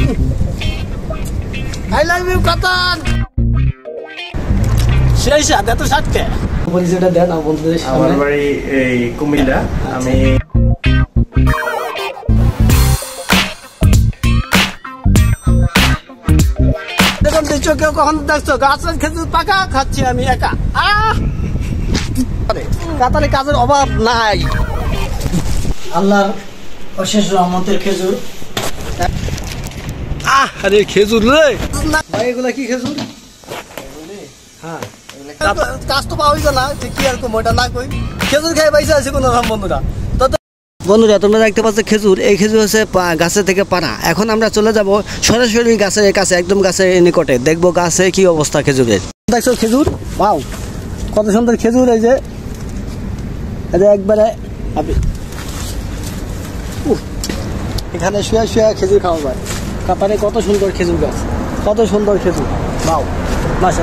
I love you, Katan. সেই সাথে এত সাথে পরিচয়টা দেন বন্ধুদের সামনে। আমার বাড়ি এই কুমিল্লা। আমি দেখুন চোখে কখন দেখছো গাছের খেজুর পাকা খাচ্ছি আমি একা। কাতারে কাজের অভাব নাই। আল্লাহর অশেষ রহমতের খেজুর। আরে খেজুর রে ভাই, এগুলা কি খেজুর? হ্যাঁ, কাজ তো পাওয়াই না, কি আর ওটা না কই খেজুর খেয়ে পাইছে আছে কোনো রকম। বন্ধুরা তোমরা দেখতে পাচ্ছ খেজুর, এই খেজুর হচ্ছে গাছে থেকে পানা। এখন আমরা চলে যাব সরাসরি গাছের কাছে, একদম গাছের নিকটে, দেখবো গাছে কি অবস্থা খেজুরের। দেখছো খেজুর, পাও কত সুন্দর খেজুর। এই যে একবারে এখানে শুয়ে শুয়ে খেজুর খাওয়া যায়। কাতারে কত সুন্দর খেজুর গাছ, কত সুন্দর খেজুর। বাউ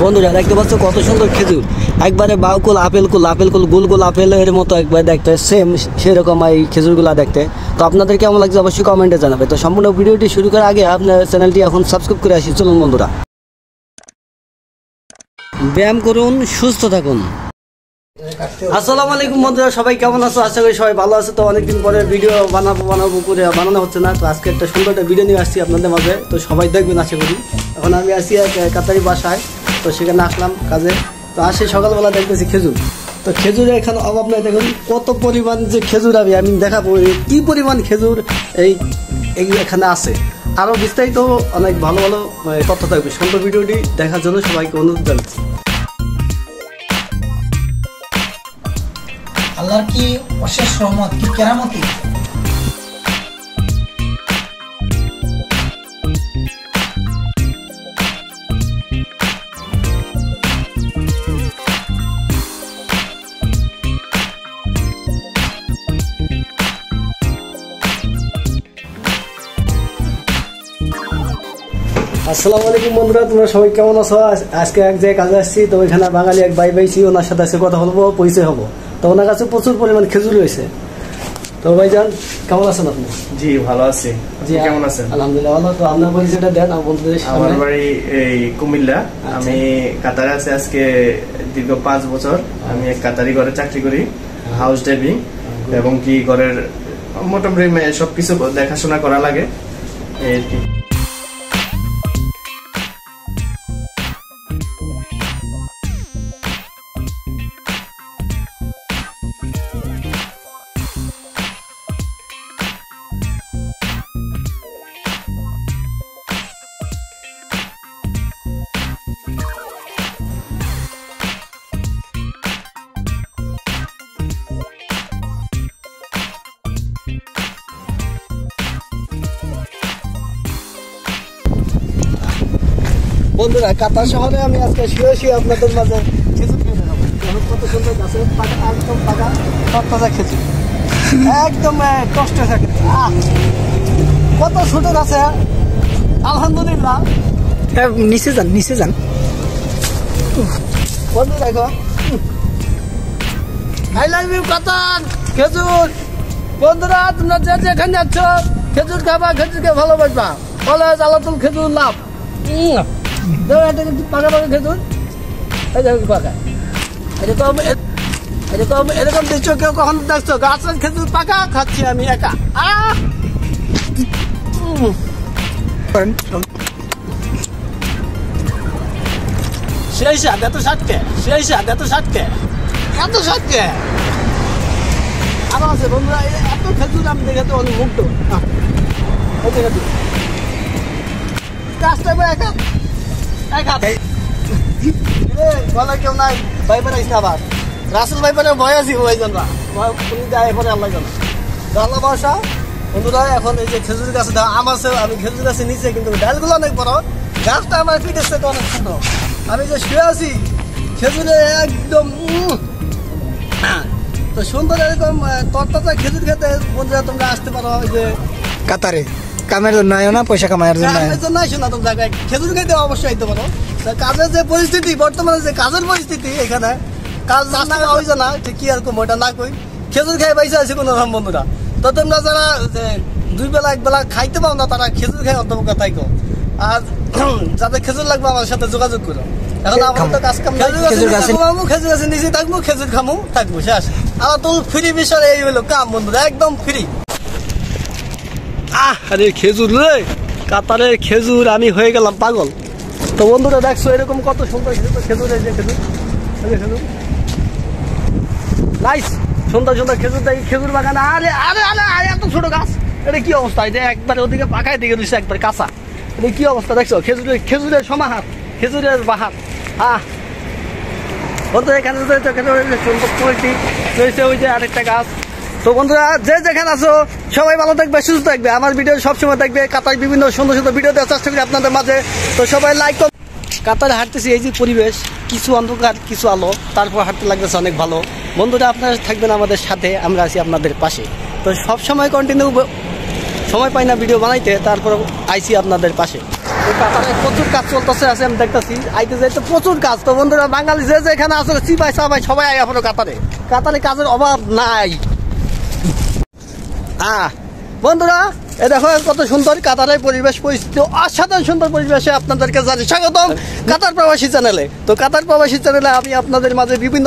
বন্ধুরা দেখতে পাচ্ছ কত সুন্দর খেজুর, একবারে বাউকুল আপেল কুল, আপেল কুল গোল গোল আপেলের মতো একবারে দেখতে সেম সেরকম এই খেজুরগুলা দেখতে। তো আপনাদের কেমন লাগছে অবশ্যই কমেন্টে জানাবে। তো সম্পূর্ণ ভিডিওটি শুরু করার আগে আপনার চ্যানেলটি এখন সাবস্ক্রাইব করে আসি। চলুন বন্ধুরা, ব্যায়াম করুন, সুস্থ থাকুন। আসসালামু আলাইকুম বন্ধুরা, সবাই কেমন আছো? আশা করি সবাই ভালো আছে। তো অনেকদিন পরে ভিডিও বানাবো করে বানানো হচ্ছে না। তো আজকে একটা সুন্দর একটা ভিডিও নিয়ে আসছি আপনাদের মাঝে। তো সবাই দেখবেন আশা করি। এখন আমি আসছি কাতারি বাসায়, তো সেখানে আসলাম কাজে। তো আসে সকালবেলা দেখতেছি খেজুর। তো খেজুরের এখানে অভাব নাই। দেখুন কত পরিমাণ যে খেজুর আমি দেখাবো কি পরিমাণ খেজুর এই এখানে আছে। আরও বিস্তারিত অনেক ভালো ভালো তথ্য থাকবে। সুন্দর ভিডিওটি দেখার জন্য সবাইকে অনুরোধ জানাচ্ছি। আল্লাহর কি অশেষ রহমত, কি কেরামতি। আসসালামু আলাইকুম বন্ধুরা, তোমরা সবাই কেমন আছো? আজকে এক জায়গায় কাজে আসছি। তো ওইখানে বাঙালি এক ভাই পাইছি, ওনার সাথে আজকে কথা বলবো, পরিচয় হবো। তো ওনার কাছে প্রচুর পরিমাণ খেজুর রয়েছে। তো ভাইজান কেমন আছেন আপনি? জি ভালো আছি। জি কেমন আছেন? আলহামদুলিল্লাহ ভালো। তো আপনার পরিচয়টা দেন বন্ধুদের সামনে। আমার বাড়ি এই কুমিল্লা। আমি কাতারে আছি আজকে দীর্ঘ 5 বছর। আমি এক কাতারি ঘরে চাকরি করি, হাউস ড্রাইভিং, এবং কি ঘরের মোটামুটি সবকিছু দেখাশোনা করা লাগে এই আর কি। বন্ধুরা কাতার শহরে আমি আজকে শুয়ে আপনাদের মাঝে খেজুর খেয়ে দেখাবো। কত সুন্দর গাছের পাকা, একদম পাকা তরতাজা খেজুর, একদম কষ্ট থাকে। কত ছোট গাছে, আলহামদুলিল্লাহ। নিচে যান, নিচে যান। বন্ধু দেখো, আই লাভ ইউ কাতান খেজুর। বন্ধুরা তোমরা যে যেখানে যাচ্ছ খেজুর খাবা, খেজুরকে ভালোবাসবা। কলেজ আলাতুল খেজুর লাভ। পাকা পাকা খেজুর, পাকা এরকম দেখছো কেউ কখন দেখছো গাছের খেজুর পাকা খাচ্ছি আমি একা। সেই সাথ এত সাতকে, সেই সাথ এত সাতকে, এত সাতকে আরো আছে বন্ধুরা। এত খেজুর আমি দেখে তো অনেক মুগ্ধ। গাছটা একা একা বলে কেউ নাই। ভাইবার আইসা আবার রাসেল ভাইবারে ভয় আছি, ভাইজন না তুমি যায় পরে আল্লাহ জানো। আল্লাহ বাসা বন্ধুরা, এখন এই যে খেজুর গাছে আম আছে, আমি খেজুর গাছে নিচে, কিন্তু ডালগুলো অনেক বড়, গাছটা আমার পিঠের থেকে অনেক সুন্দর। আমি যে শুয়ে আছি খেজুরে একদম তো সুন্দর, এরকম তরতাজা খেজুর খেতে বন্ধুরা তোমরা আসতে পারো। ওই যে কাতারে কামের জন্য না, পয়সা কামানোর জন্য শোনা তোমরা জায়গায় খেজুর খেতে অবশ্যই আইতে পারো। কাজের যে পরিস্থিতি বর্তমানে, যে কাজের পরিস্থিতি এখানে কাজ না হয়ে যায় না, কি আর ওটা না কই খেজুর খেয়ে পাইছে আছে কোনো রকম বন্ধুরা। তো তোমরা যারা দুই বেলা এক বেলা খাইতে পাও না তারা খেজুর খায় অন্তপক্ষে থাইকো। আর যাদের খেজুর লাগবে আমার সাথে যোগাযোগ করো। এখন আমার তো কাজ কাম নাই, খেজুর গাছে নিচে থাকবো, খেজুর খামো থাকবো, শেষ। আমার তো ফ্রি বিষয় এই হলো কাম বন্ধুরা, একদম ফ্রি। আরে খেজুর রে, কাতারের খেজুর, আমি হয়ে গেলাম পাগল। তো বন্ধুরা দেখছো এরকম কত সুন্দর খেজুর, এই যে খেজুর, খেজুর নাইস, সুন্দর সুন্দর খেজুর দেখি, খেজুর বাগান। আরে আরে আরে আরে এত ছোট গাছ, এটা কি অবস্থা? এটা একবারে ওদিকে পাকায় দিকে দিচ্ছে, একবার কাঁচা। এটা কি অবস্থা দেখছো? খেজুরের সমাহার, খেজুরের বাহার। বন্ধুরা এখানে রয়েছে ওই যে আরেকটা গাছ। তো বন্ধুরা যে যেখানে আছো সবাই ভালো থাকবে, সুস্থ থাকবে, আমার ভিডিও সবসময় দেখবে। কাতার বিভিন্ন সুন্দর সুন্দর ভিডিও দেওয়ার চেষ্টা করি আপনাদের মাঝে। তো সবাই লাইক। কাতারে হাঁটতেছি, এই যে পরিবেশ, কিছু অন্ধকার কিছু আলো, তারপর হাঁটতে লাগতেছে অনেক ভালো। বন্ধুরা আপনারা থাকবেন আমাদের সাথে, আমরা আছি আপনাদের পাশে। তো সবসময় কন্টিনিউ সময় পাই না ভিডিও বানাইতে, তারপর আইসি আপনাদের পাশে। তো কাতারে প্রচুর কাজ চলতেছে, আছে আমি দেখতেছি, আইতে যাইতে প্রচুর কাজ। তো বন্ধুরা বাঙালি যে যেখানে আছে চিপাই চাপাই সবাই আই আপনার কাতারে কাজের অভাব নাই। বন্ধুরা এ দেখো কত সুন্দর কাতারের পরিবেশ পরিস্থিতি, অসাধারণ সুন্দর পরিবেশে আপনাদেরকে জানাই স্বাগতম কাতার প্রবাসী চ্যানেলে। তো কাতার প্রবাসী চ্যানেলে আমি আপনাদের মাঝে বিভিন্ন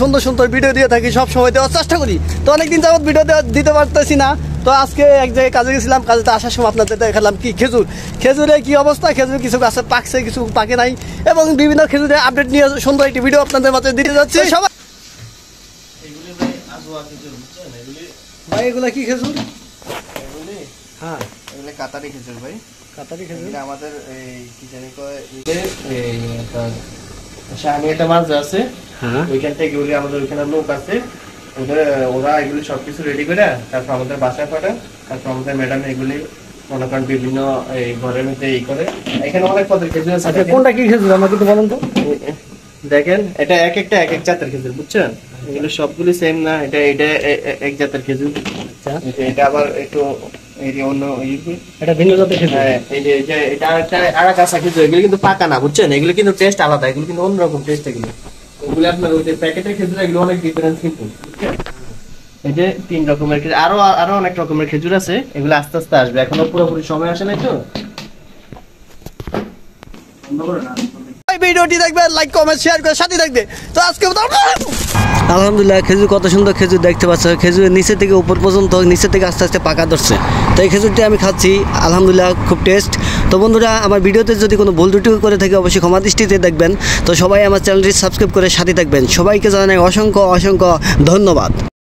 সুন্দর সুন্দর ভিডিও দিয়ে থাকি, সব সময় দেওয়ার চেষ্টা করি। তো অনেকদিন যাবত ভিডিও দিতে পারতেছি না। তো আজকে এক জায়গায় কাজে গেছিলাম, কাজে আসার সময় আপনাদের দেখালাম কি খেজুরের কি অবস্থা। খেজুর কিছু গাছে পাকছে, কিছু পাকে নাই, এবং বিভিন্ন খেজুরের আপডেট নিয়ে সুন্দর একটি ভিডিও আপনাদের মাঝে দিতে যাচ্ছে। সবাই ভাই এগুলা কি খেজুর? হ্যাঁ এগুলো কাতারি খেজুর ভাই, কাতারি খেজুর। আমাদের এই কি জানি কয় শাহানি একটা মাছ আছে, ওইখান থেকে এগুলি আমাদের ওইখানে লোক আছে, ওরা এগুলি সবকিছু রেডি করে তারপর আমাদের বাসায় পাঠায়, তারপর আমাদের ম্যাডাম এগুলি মনে করেন বিভিন্ন এই ঘরের মধ্যে এই করে। এখানে অনেক পদের খেজুর আছে। কোনটা কি খেজুর আমাকে তো বলেন তো। দেখেন এটা এক একটা এক এক জাতের খেজুর, বুঝছেন? এগুলো সবগুলি সেম না, এটা এটা এক জাতের খেজুর, এটা আবার একটু এটা ভিন্ন জাতের খেজুর। এই যে এটা একটা আরাকাসা খেজুর, এগুলো কিন্তু পাকা না, বুঝছেন? এগুলো কিন্তু টেস্ট আলাদা, এগুলো কিন্তু অন্যরকম টেস্ট। এগুলো আপনার ওই যে প্যাকেটের খেজুর, এগুলো অনেক ডিফারেন্স কিন্তু, বুঝছেন? এই যে 3 রকমের খেজুর, আরো অনেক রকমের খেজুর আছে, এগুলো আস্তে আস্তে আসবে, এখনো পুরোপুরি সময় আসে নাই। তো ভিডিওটি দেখবে, লাইক কমেন্ট শেয়ার করে সাথে থাকবে। তো আজকে আলহামদুলিল্লাহ খেজুর, কত সুন্দর খেজুর দেখতে পাচ্ছ। খেজুরের নিচে থেকে উপর পর্যন্ত, নিচে থেকে আস্তে আস্তে পাকা ধরছে। তো এই খেজুরটি আমি খাচ্ছি, আলহামদুলিল্লাহ খুব টেস্ট। তো বন্ধুরা আমার ভিডিওতে যদি কোনো ভুল ত্রুটি করে থাকে অবশ্যই ক্ষমা দৃষ্টিতে দেখবেন। তো সবাই আমার চ্যানেলটি সাবস্ক্রাইব করে সাথে থাকবেন। সবাইকে জানাই অসংখ্য অসংখ্য ধন্যবাদ।